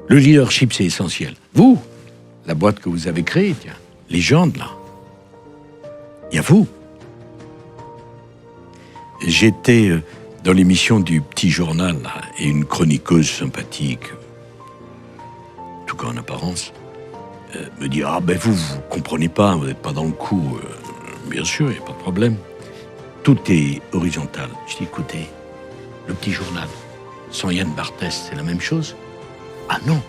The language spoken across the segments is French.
Le leadership, c'est essentiel. Vous, la boîte que vous avez créée, tiens, Légende, là, il y a vous. J'étais dans l'émission du Petit Journal, là, et une chroniqueuse sympathique, en tout cas en apparence, me dit « Ah ben vous comprenez pas, vous n'êtes pas dans le coup. Bien sûr, il n'y a pas de problème. Tout est horizontal. » Je dis « Écoutez, le Petit Journal, sans Yann Barthès, c'est la même chose ?» « Ah non !»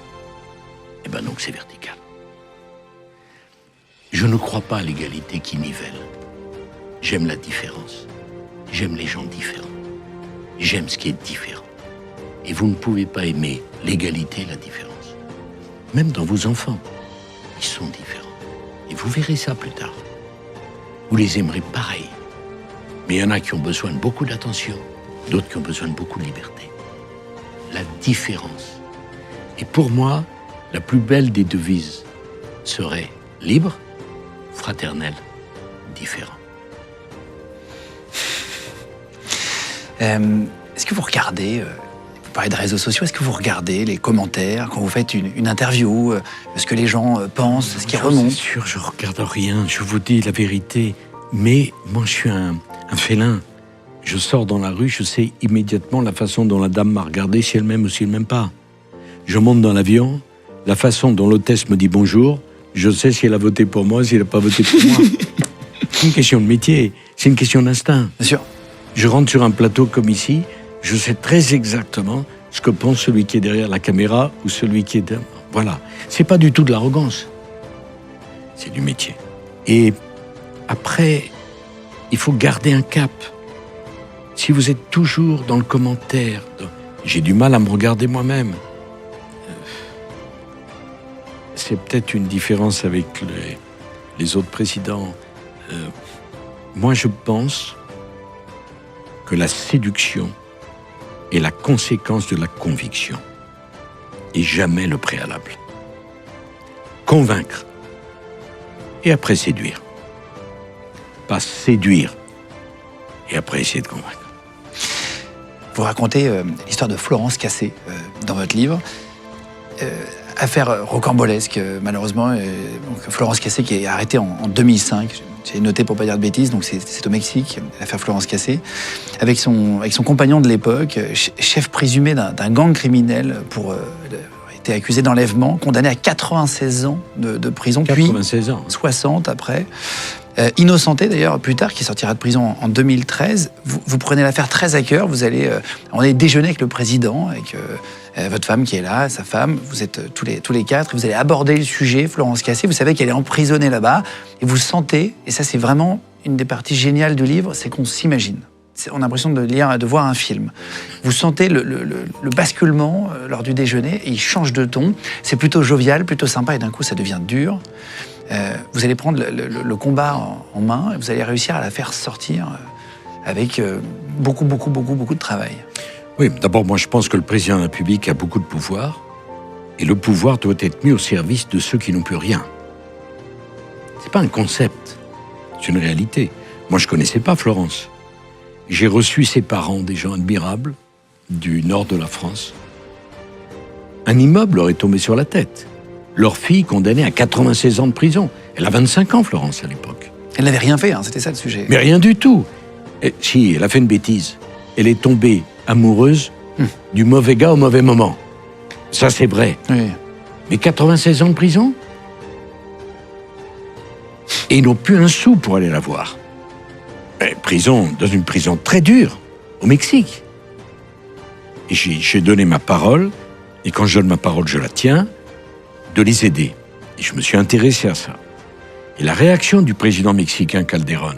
Eh ben donc c'est vertical. Je ne crois pas à l'égalité qui nivelle. J'aime la différence. J'aime les gens différents. J'aime ce qui est différent. Et vous ne pouvez pas aimer l'égalité et la différence. Même dans vos enfants, ils sont différents. Et vous verrez ça plus tard. Vous les aimerez pareil. Mais il y en a qui ont besoin de beaucoup d'attention, d'autres qui ont besoin de beaucoup de liberté. La différence. Et pour moi, la plus belle des devises serait libre, fraternel, différent. Est-ce que vous regardez, vous parlez de réseaux sociaux, est-ce que vous regardez les commentaires quand vous faites une interview, ce que les gens pensent, ce qui remonte? C'est sûr, je regarde rien, je vous dis la vérité. Mais moi, je suis un félin. Je sors dans la rue, je sais immédiatement la façon dont la dame m'a regardé, si elle m'aime ou si elle m'aime pas. Je monte dans l'avion, la façon dont l'hôtesse me dit bonjour, je sais si elle a voté pour moi, si elle n'a pas voté pour moi. C'est une question de métier, c'est une question d'instinct. Bien sûr. Je rentre sur un plateau comme ici, je sais très exactement ce que pense celui qui est derrière la caméra ou celui qui est derrière. Voilà. C'est pas du tout de l'arrogance. C'est du métier. Et après, il faut garder un cap. Si vous êtes toujours dans le commentaire, j'ai du mal à me regarder moi-même. C'est peut-être une différence avec les autres présidents. Moi, je pense que la séduction est la conséquence de la conviction et jamais le préalable. Convaincre et après séduire. Pas séduire et après essayer de convaincre. Vous racontez l'histoire de Florence Cassé dans votre livre. Affaire rocambolesque, malheureusement. Donc, Florence Cassé qui est arrêtée en 2005. J'ai noté pour ne pas dire de bêtises, donc c'est au Mexique, l'affaire Florence Cassé. Avec son compagnon de l'époque, chef présumé d'un gang criminel pour... été accusé d'enlèvement, condamné à 96 ans de prison, 96 puis ans. 60 après. Innocenté d'ailleurs plus tard, qui sortira de prison en 2013. Vous prenez l'affaire très à cœur, on allait déjeuner avec le président, avec votre femme qui est là, sa femme, vous êtes tous les quatre, vous allez aborder le sujet, Florence Cassé, vous savez qu'elle est emprisonnée là-bas, et vous sentez, et ça c'est vraiment une des parties géniales du livre, c'est qu'on s'imagine. On a l'impression de voir un film. Vous sentez le basculement lors du déjeuner, et il change de ton, c'est plutôt jovial, plutôt sympa, et d'un coup ça devient dur. Vous allez prendre le combat en main et vous allez réussir à la faire sortir avec beaucoup de travail. Oui, d'abord, moi je pense que le président de la République a beaucoup de pouvoir et le pouvoir doit être mis au service de ceux qui n'ont plus rien. C'est pas un concept, c'est une réalité. Moi je connaissais pas Florence. J'ai reçu ses parents, des gens admirables du nord de la France. Un immeuble leur est tombé sur la tête. Leur fille condamnée à 96 ans de prison. Elle a 25 ans, Florence, à l'époque. Elle n'avait rien fait, hein, c'était ça le sujet. Mais rien du tout. Et, si, elle a fait une bêtise. Elle est tombée amoureuse du mauvais gars au mauvais moment. Ça, c'est vrai. Oui. Mais 96 ans de prison? Et ils n'ont plus un sou pour aller la voir. Dans une prison très dure, au Mexique. Et j'ai donné ma parole, et quand je donne ma parole, je la tiens, de les aider. Et je me suis intéressé à ça. Et la réaction du président mexicain Calderón,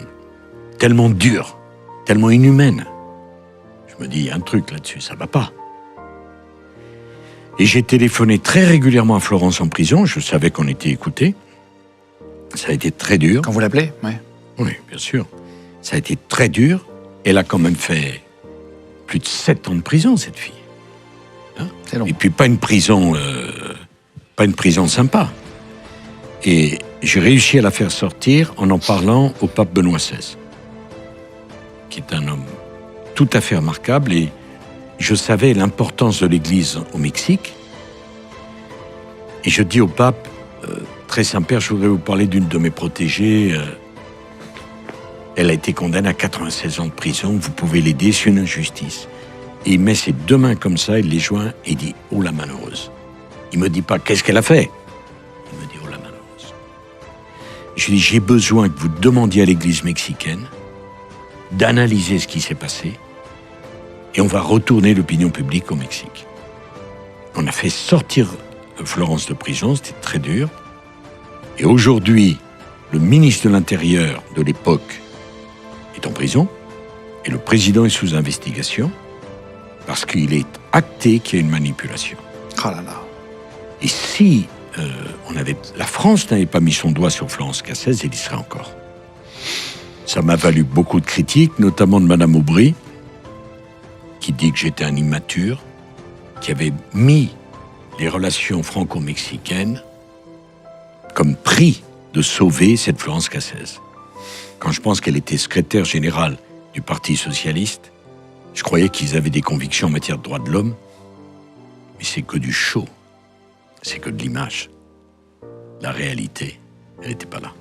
tellement dure, tellement inhumaine, je me dis, il y a un truc là-dessus, ça va pas. Et j'ai téléphoné très régulièrement à Florence en prison, je savais qu'on était écouté. Ça a été très dur. Quand vous l'appelez, oui. Oui, bien sûr. Ça a été très dur. Elle a quand même fait plus de 7 ans de prison, cette fille. Hein? C'est long. Et puis pas une prison sympa. Et j'ai réussi à la faire sortir en parlant au pape Benoît XVI, qui est un homme tout à fait remarquable. Et je savais l'importance de l'Église au Mexique. Et je dis au pape, très Saint-Père, je voudrais vous parler d'une de mes protégées. Elle a été condamnée à 96 ans de prison. Vous pouvez l'aider, c'est une injustice. Et il met ses deux mains comme ça, il les joint et il dit « Oh la malheureuse ». Il me dit pas « Qu'est-ce qu'elle a fait ?» Il me dit « Oh la malheureuse ». Je lui dis « J'ai besoin que vous demandiez à l'église mexicaine d'analyser ce qui s'est passé et on va retourner l'opinion publique au Mexique. » On a fait sortir Florence de prison, c'était très dur. Et aujourd'hui, le ministre de l'Intérieur de l'époque est en prison et le président est sous investigation parce qu'il est acté qu'il y a une manipulation. Oh là là. Et si la France n'avait pas mis son doigt sur Florence Cassez, elle y serait encore. Ça m'a valu beaucoup de critiques, notamment de Madame Aubry, qui dit que j'étais un immature, qui avait mis les relations franco-mexicaines comme prix de sauver cette Florence Cassez. Quand je pense qu'elle était secrétaire générale du Parti socialiste, je croyais qu'ils avaient des convictions en matière de droits de l'homme, mais c'est que du show, c'est que de l'image. La réalité, elle n'était pas là.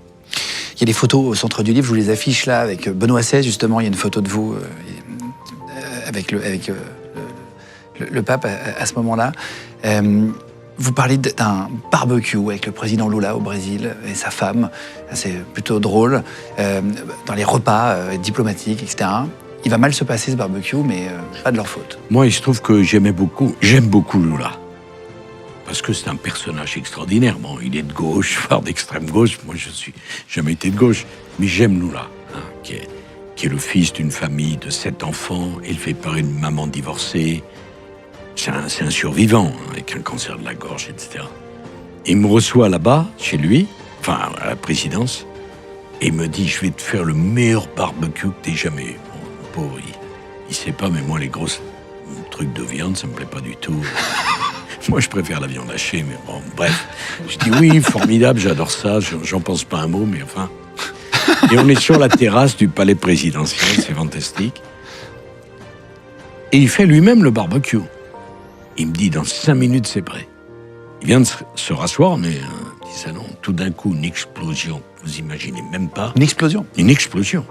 Il y a des photos au centre du livre, je vous les affiche là, avec Benoît XVI, justement, il y a une photo de vous avec le pape à ce moment-là. Vous parlez d'un barbecue avec le président Lula au Brésil et sa femme. C'est plutôt drôle. Dans les repas diplomatiques, etc. Il va mal se passer ce barbecue, mais pas de leur faute. Moi, il se trouve que j'aime beaucoup Lula. Parce que c'est un personnage extraordinaire. Bon, il est de gauche, voire d'extrême gauche. Moi, je suis jamais été de gauche. Mais j'aime Lula, hein, qui est le fils d'une famille de 7 enfants, élevé par une maman divorcée. C'est un survivant, hein, avec un cancer de la gorge, etc. Et il me reçoit là-bas, chez lui, enfin, à la présidence, et il me dit, je vais te faire le meilleur barbecue que t'aies jamais eu. Bon, le pauvre, il sait pas, mais moi, les grosses trucs de viande, ça me plaît pas du tout. Moi, je préfère la viande hachée, mais bon, bref. Je dis, oui, formidable, j'adore ça, j'en pense pas un mot, mais enfin... Et on est sur la terrasse du palais présidentiel, c'est fantastique. Et il fait lui-même le barbecue. Il me dit, dans 5 minutes, c'est prêt. Il vient de se rasseoir, mais petit salon, tout d'un coup, une explosion. Vous imaginez même pas. Une explosion. Une explosion.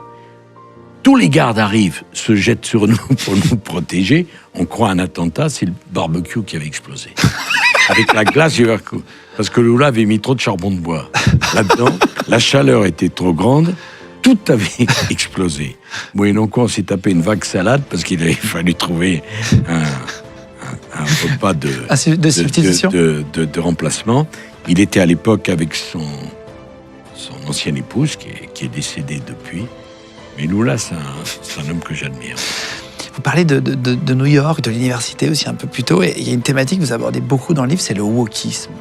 Tous les gardes arrivent, se jettent sur nous pour nous protéger. On croit un attentat, c'est le barbecue qui avait explosé. Avec la glace, parce que Lula avait mis trop de charbon de bois là-dedans. La chaleur était trop grande. Tout avait explosé. Moyennant quoi, on s'est tapé une vague salade parce qu'il avait fallu trouver un repas de substitution de remplacement. Il était à l'époque avec son ancienne épouse qui est décédée depuis. Mais Lula, c'est un homme que j'admire. Vous parlez de New York, de l'université aussi un peu plus tôt, et il y a une thématique que vous abordez beaucoup dans le livre, c'est le wokisme.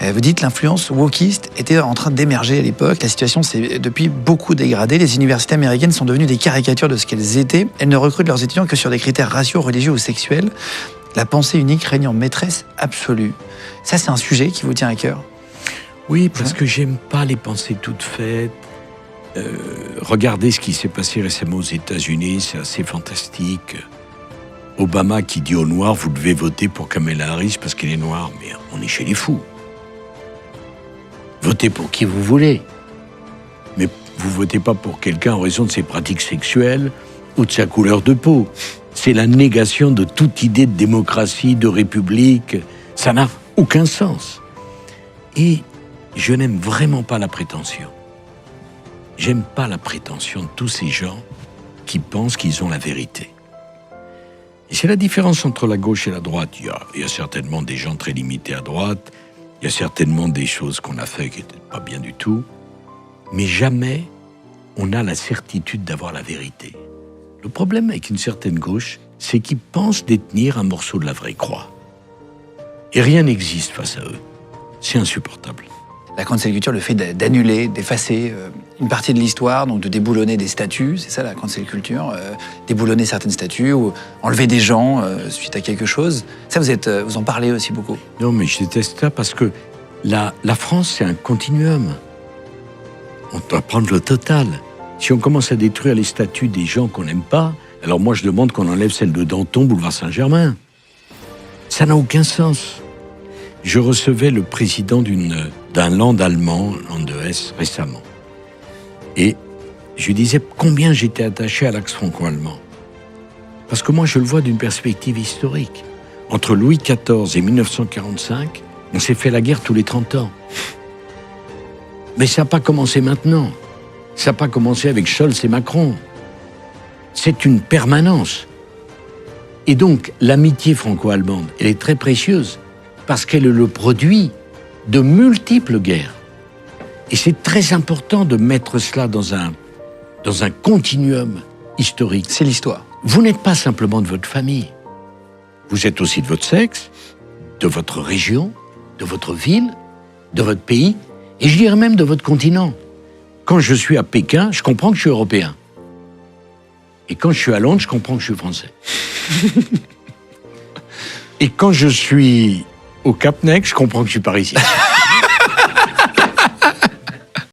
Vous dites que l'influence wokiste était en train d'émerger à l'époque. La situation s'est depuis beaucoup dégradée. Les universités américaines sont devenues des caricatures de ce qu'elles étaient. Elles ne recrutent leurs étudiants que sur des critères raciaux, religieux ou sexuels. La pensée unique règne en maîtresse absolue. Ça, c'est un sujet qui vous tient à cœur? Oui, parce que j'aime pas les pensées toutes faites. Regardez ce qui s'est passé récemment aux États-Unis, c'est assez fantastique. Obama qui dit aux Noirs, vous devez voter pour Kamala Harris parce qu'elle est noire. Mais on est chez les fous. Votez pour qui vous voulez. Mais vous votez pas pour quelqu'un en raison de ses pratiques sexuelles ou de sa couleur de peau. C'est la négation de toute idée de démocratie, de république. Ça n'a aucun sens. Et je n'aime vraiment pas la prétention. J'aime pas la prétention de tous ces gens qui pensent qu'ils ont la vérité. Et c'est la différence entre la gauche et la droite. Il y a certainement des gens très limités à droite. Il y a certainement des choses qu'on a fait qui n'étaient pas bien du tout. Mais jamais on a la certitude d'avoir la vérité. Le problème avec une certaine gauche, c'est qu'ils pensent détenir un morceau de la vraie croix. Et rien n'existe face à eux. C'est insupportable. La cancel culture, le fait d'annuler, d'effacer une partie de l'histoire, donc de déboulonner des statues, c'est ça la cancel culture, déboulonner certaines statues ou enlever des gens suite à quelque chose. Ça, vous en parlez aussi beaucoup. Non, mais je déteste ça parce que la France, c'est un continuum. On doit prendre le total. Si on commence à détruire les statues des gens qu'on n'aime pas, alors moi je demande qu'on enlève celle de Danton, boulevard Saint-Germain. Ça n'a aucun sens. Je recevais le président d'un land allemand, Land-ES, récemment. Et je lui disais combien j'étais attaché à l'axe franco-allemand. Parce que moi, je le vois d'une perspective historique. Entre Louis XIV et 1945, on s'est fait la guerre tous les 30 ans. Mais ça n'a pas commencé maintenant. Ça n'a pas commencé avec Scholz et Macron. C'est une permanence. Et donc, l'amitié franco-allemande, elle est très précieuse parce qu'elle est le produit de multiples guerres. Et c'est très important de mettre cela dans un continuum historique. C'est l'histoire. Vous n'êtes pas simplement de votre famille. Vous êtes aussi de votre sexe, de votre région, de votre ville, de votre pays, et je dirais même de votre continent. Quand je suis à Pékin, je comprends que je suis européen. Et quand je suis à Londres, je comprends que je suis français. Et quand je suis au Cap Nec, je comprends que je suis parisien.